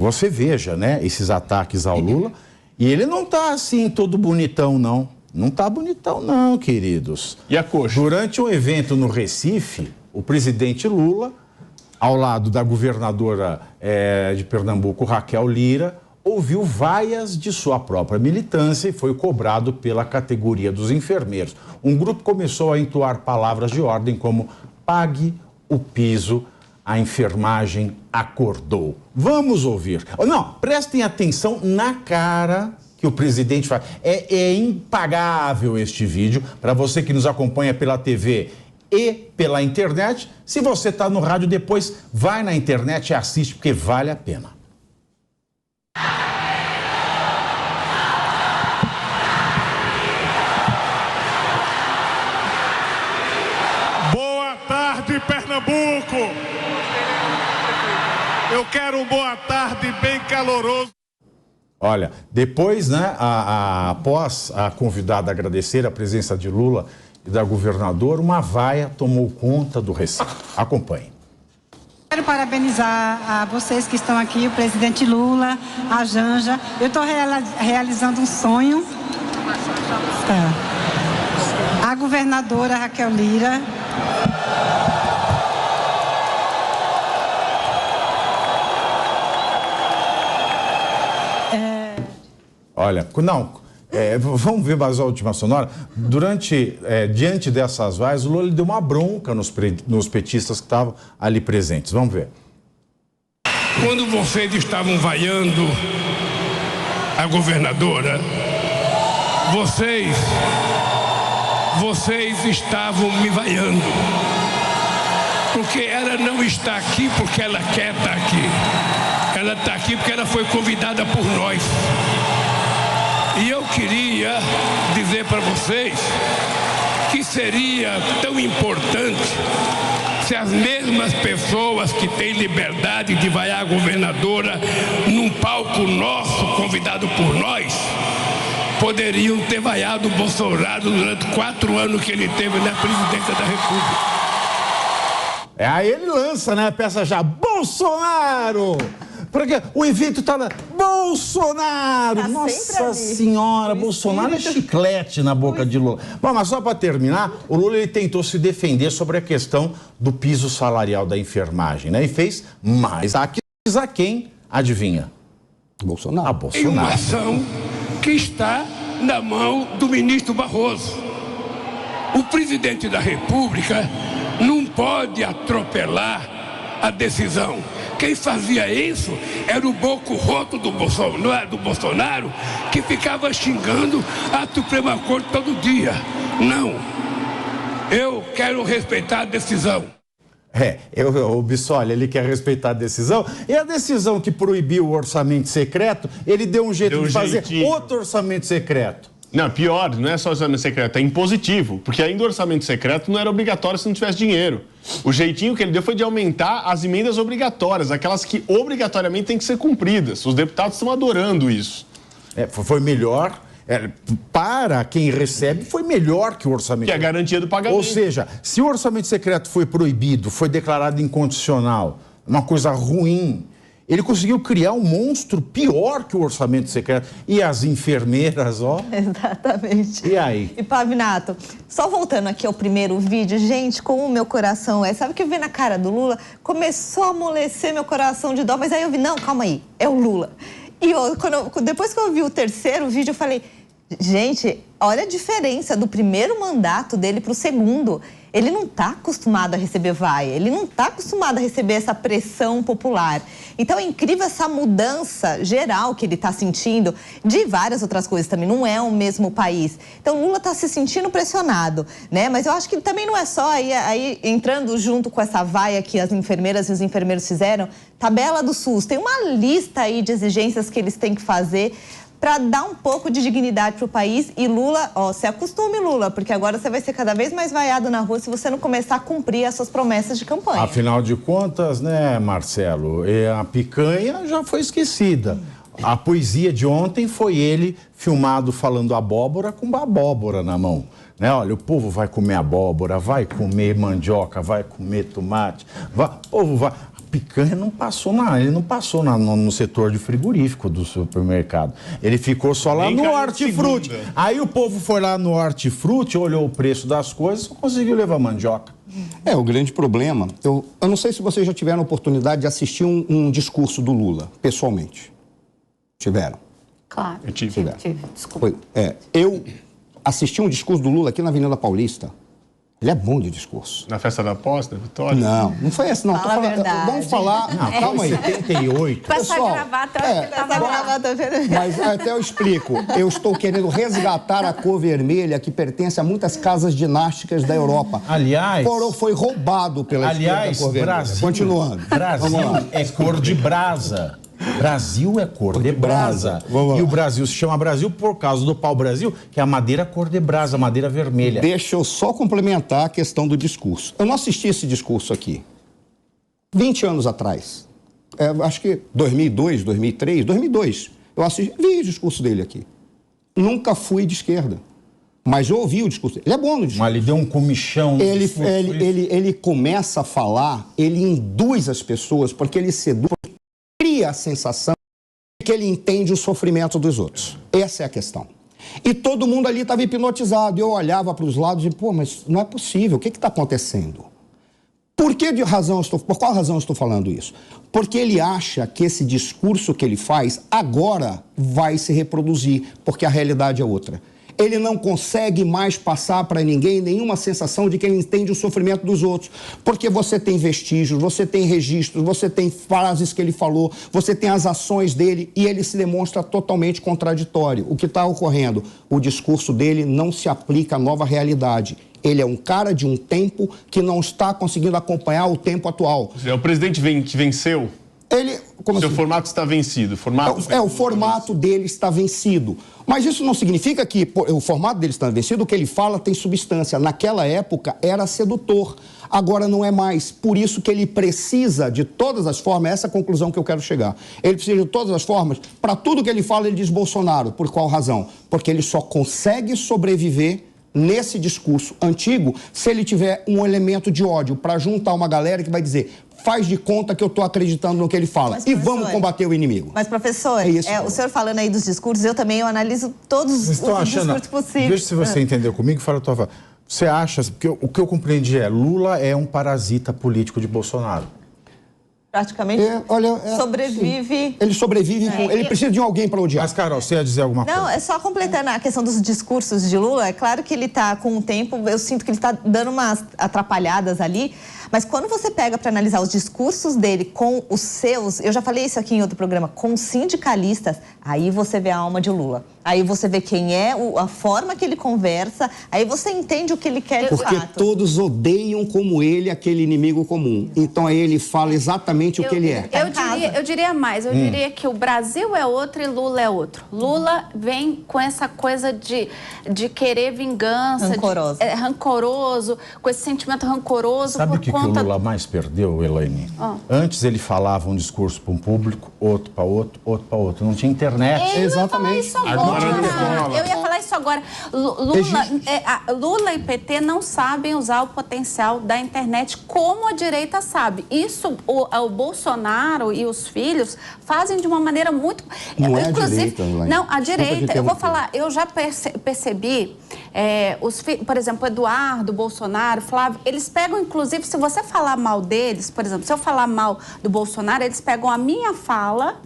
Você veja, né, esses ataques ao Lula, e ele não tá assim todo bonitão, não. Não tá bonitão, não, queridos. E a coxa? Durante um evento no Recife, o presidente Lula, ao lado da governadora de Pernambuco, Raquel Lira, ouviu vaias de sua própria militância e foi cobrado pela categoria dos enfermeiros. Um grupo começou a entoar palavras de ordem como "pague o piso, a enfermagem acordou". Vamos ouvir. Não, prestem atenção na cara que o presidente faz. É impagável este vídeo. Para você que nos acompanha pela TV e pela internet, se você está no rádio depois, vai na internet e assiste, porque vale a pena. Boa tarde, Pernambuco! Eu quero um boa tarde bem caloroso. Olha, depois, né, após a convidada agradecer a presença de Lula e da governadora, uma vaia tomou conta do Recife. Acompanhe. Quero parabenizar a vocês que estão aqui, o presidente Lula, a Janja. Eu estou realizando um sonho. A governadora Raquel Lira. Olha, não, vamos ver mais a última sonora. Diante dessas vaias, o Lula deu uma bronca nos petistas que estavam ali presentes. Vamos ver. Quando vocês estavam vaiando a governadora, vocês estavam me vaiando. Porque ela não está aqui porque ela quer estar aqui. Ela está aqui porque ela foi convidada por nós. E eu queria dizer para vocês que seria tão importante se as mesmas pessoas que têm liberdade de vaiar a governadora num palco nosso, convidado por nós, poderiam ter vaiado o Bolsonaro durante 4 anos que ele teve na presidência da República. Aí ele lança, né, a peça já, Bolsonaro! Porque o evento tá lá, Bolsonaro! Tá Nossa Senhora, Bolsonaro é chiclete na boca de Lula. Bom, mas só para terminar, o Lula ele tentou se defender sobre a questão do piso salarial da enfermagem, né? E fez mais ataques a quem? Adivinha? Bolsonaro. A Bolsonaro. É uma ação que está na mão do ministro Barroso. O presidente da República não pode atropelar a decisão. Quem fazia isso era o boco roto do Bolsonaro, que ficava xingando a Suprema Corte todo dia. Não. Eu quero respeitar a decisão. O Bissoli, ele quer respeitar a decisão. E a decisão que proibiu o orçamento secreto, ele deu um jeito de fazer outro orçamento secreto. Não, pior, não é só orçamento secreto, é impositivo. Porque ainda o orçamento secreto não era obrigatório se não tivesse dinheiro. O jeitinho que ele deu foi de aumentar as emendas obrigatórias, aquelas que obrigatoriamente têm que ser cumpridas. Os deputados estão adorando isso. Foi melhor. Para quem recebe, foi melhor que o orçamento. Que é a garantia do pagamento. Ou seja, se o orçamento secreto foi proibido, foi declarado incondicional, uma coisa ruim, ele conseguiu criar um monstro pior que o orçamento secreto. E as enfermeiras, ó. Exatamente. E aí? E Pavinato, só voltando aqui ao primeiro vídeo, gente, como o meu coração sabe o que eu vi na cara do Lula? Começou a amolecer meu coração de dó, mas aí eu vi, não, calma aí, é o Lula. E depois que eu vi o terceiro vídeo, eu falei, gente, olha a diferença do primeiro mandato dele para o segundo. Ele não está acostumado a receber vaia, ele não está acostumado a receber essa pressão popular. Então é incrível essa mudança geral que ele está sentindo de várias outras coisas também, não é o mesmo país. Então Lula está se sentindo pressionado, né? Mas eu acho que também não é só aí entrando junto com essa vaia que as enfermeiras e os enfermeiros fizeram, tabela do SUS, tem uma lista aí de exigências que eles têm que fazer para dar um pouco de dignidade para o país. E Lula, se acostume, Lula, porque agora você vai ser cada vez mais vaiado na rua se você não começar a cumprir as suas promessas de campanha. Afinal de contas, né, Marcelo, a picanha já foi esquecida. A poesia de ontem foi ele filmado falando abóbora com uma abóbora na mão. Né? Olha, o povo vai comer abóbora, vai comer mandioca, vai comer tomate, o povo vai... picanha não passou ele não passou no setor de frigorífico do supermercado. Ele ficou só lá no hortifruti. Aí o povo foi lá no hortifruti, olhou o preço das coisas, só conseguiu levar mandioca. O grande problema, eu não sei se vocês já tiveram a oportunidade de assistir um discurso do Lula, pessoalmente. Tiveram? Claro. Eu tive. Desculpa. Eu assisti um discurso do Lula aqui na Avenida Paulista. Ele é bom de discurso. Na festa da posse, da vitória? Não foi esse, não. Fala a verdade. Vamos falar... Não, calma aí. 78. Com essa gravata, eu acho que tava lá. Mas até eu explico. Eu estou querendo resgatar a cor vermelha que pertence a muitas casas dinásticas da Europa. Aliás... Foi roubado pela esquerda a cor vermelha. Brasil... Continuando. Brasil é cor de brasa. Brasil é cor de brasa. E o Brasil se chama Brasil por causa do pau-brasil, que é a madeira cor de brasa, a madeira vermelha. Deixa eu só complementar a questão do discurso. Eu não assisti esse discurso aqui 20 anos atrás. Acho que 2002, 2003, 2002. Eu vi o discurso dele aqui. Nunca fui de esquerda. Mas eu ouvi o discurso dele. Ele é bom no discurso. Mas ele deu um comichão. Ele começa a falar, ele induz as pessoas, porque ele seduz, cria a sensação de que ele entende o sofrimento dos outros. Essa é a questão. E todo mundo ali estava hipnotizado. Eu olhava para os lados e, mas não é possível. O que está acontecendo? Por qual razão eu estou falando isso? Porque ele acha que esse discurso que ele faz agora vai se reproduzir, porque a realidade é outra. Ele não consegue mais passar para ninguém nenhuma sensação de que ele entende o sofrimento dos outros. Porque você tem vestígios, você tem registros, você tem frases que ele falou, você tem as ações dele e ele se demonstra totalmente contraditório. O que está ocorrendo? O discurso dele não se aplica à nova realidade. Ele é um cara de um tempo que não está conseguindo acompanhar o tempo atual. É o presidente que venceu? Seu formato está vencido. O formato dele está vencido. Mas isso não significa que o formato dele está vencido, o que ele fala tem substância. Naquela época era sedutor, agora não é mais. Por isso que ele precisa de todas as formas, essa é a conclusão que eu quero chegar. Ele precisa de todas as formas, para tudo que ele fala ele diz Bolsonaro. Por qual razão? Porque ele só consegue sobreviver nesse discurso antigo se ele tiver um elemento de ódio para juntar uma galera que vai dizer... Faz de conta que eu estou acreditando no que ele fala. E vamos combater o inimigo. Mas, professor, o senhor falando aí dos discursos, eu também analiso todos os discursos possíveis. Veja se você entendeu comigo, fala a tua fala. Você acha, porque o que eu compreendi Lula é um parasita político de Bolsonaro. Praticamente sobrevive... Sim. Ele sobrevive ele precisa de alguém para odiar. Mas, Carol, você ia dizer alguma coisa? Não, é só completando a questão dos discursos de Lula. É claro que ele está com o tempo, eu sinto que ele está dando umas atrapalhadas ali, mas quando você pega para analisar os discursos dele com os seus, eu já falei isso aqui em outro programa, com sindicalistas, aí você vê a alma de Lula. Aí você vê quem é, a forma que ele conversa, aí você entende o que ele quer de fato. Porque todos odeiam como ele aquele inimigo comum. Então aí ele fala exatamente o que ele é. Eu diria mais, eu diria que o Brasil é outro e Lula é outro. Lula vem com essa coisa de querer vingança. Rancoroso. Rancoroso, com esse sentimento rancoroso. Sabe o que o Lula mais perdeu, Elaine? Antes ele falava um discurso para um público, outro para outro, outro para outro. Não tinha internet. Exatamente. Eu ia falar isso agora. Lula e PT não sabem usar o potencial da internet como a direita sabe. Isso o Bolsonaro e os filhos fazem de uma maneira muito... Não é a direita, não, a direita. Eu vou falar, eu já percebi, por exemplo, Eduardo, Bolsonaro, Flávio, eles pegam, inclusive, se você falar mal deles, por exemplo, se eu falar mal do Bolsonaro, eles pegam a minha fala...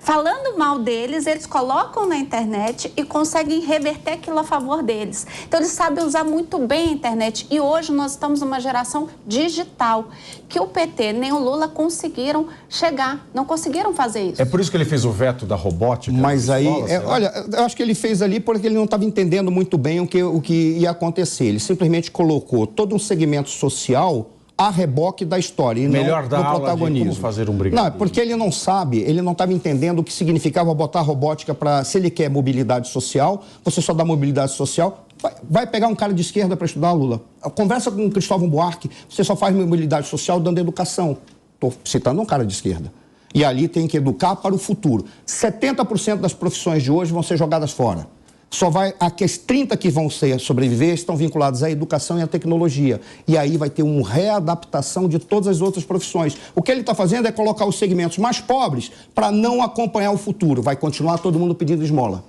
Falando mal deles, eles colocam na internet e conseguem reverter aquilo a favor deles. Então, eles sabem usar muito bem a internet. E hoje nós estamos numa geração digital, que o PT nem o Lula conseguiram chegar, não conseguiram fazer isso. É por isso que ele fez o veto da robótica? Mas aí, olha, eu acho que ele fez ali porque ele não estava entendendo muito bem o que ia acontecer. Ele simplesmente colocou todo um segmento social... a reboque da história e melhor não da do aula protagonismo. De como fazer um brigadeiro. Não, porque ele não sabe, ele não estava entendendo o que significava botar robótica para... Se ele quer mobilidade social, você só dá mobilidade social, vai pegar um cara de esquerda para estudar, Lula. Conversa com o Cristóvão Buarque, você só faz mobilidade social dando educação. Estou citando um cara de esquerda. E ali tem que educar para o futuro. 70% das profissões de hoje vão ser jogadas fora. Aqueles 30 que vão sobreviver estão vinculados à educação e à tecnologia. E aí vai ter uma readaptação de todas as outras profissões. O que ele está fazendo é colocar os segmentos mais pobres para não acompanhar o futuro. Vai continuar todo mundo pedindo esmola.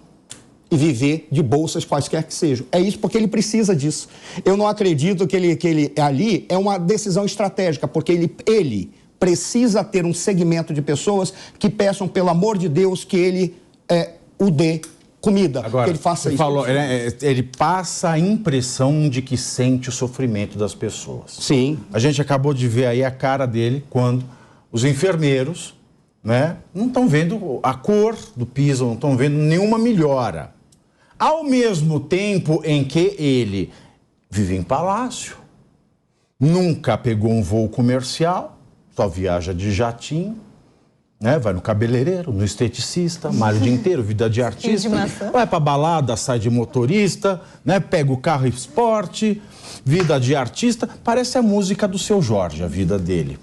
E viver de bolsas quaisquer que sejam. É isso porque ele precisa disso. Eu não acredito que ele ali é uma decisão estratégica, porque ele precisa ter um segmento de pessoas que peçam, pelo amor de Deus, que ele o dê comida. Agora, que ele faça isso. Falou, ele passa a impressão de que sente o sofrimento das pessoas. Sim. A gente acabou de ver aí a cara dele quando os enfermeiros, né, não estão vendo a cor do piso, não estão vendo nenhuma melhora. Ao mesmo tempo em que ele vive em palácio, nunca pegou um voo comercial, só viaja de jatinho, né? Vai no cabeleireiro, no esteticista, malha o dia inteiro, vida de artista, vai pra balada, sai de motorista, né? Pega o carro esporte, vida de artista. Parece a música do Seu Jorge, a vida dele.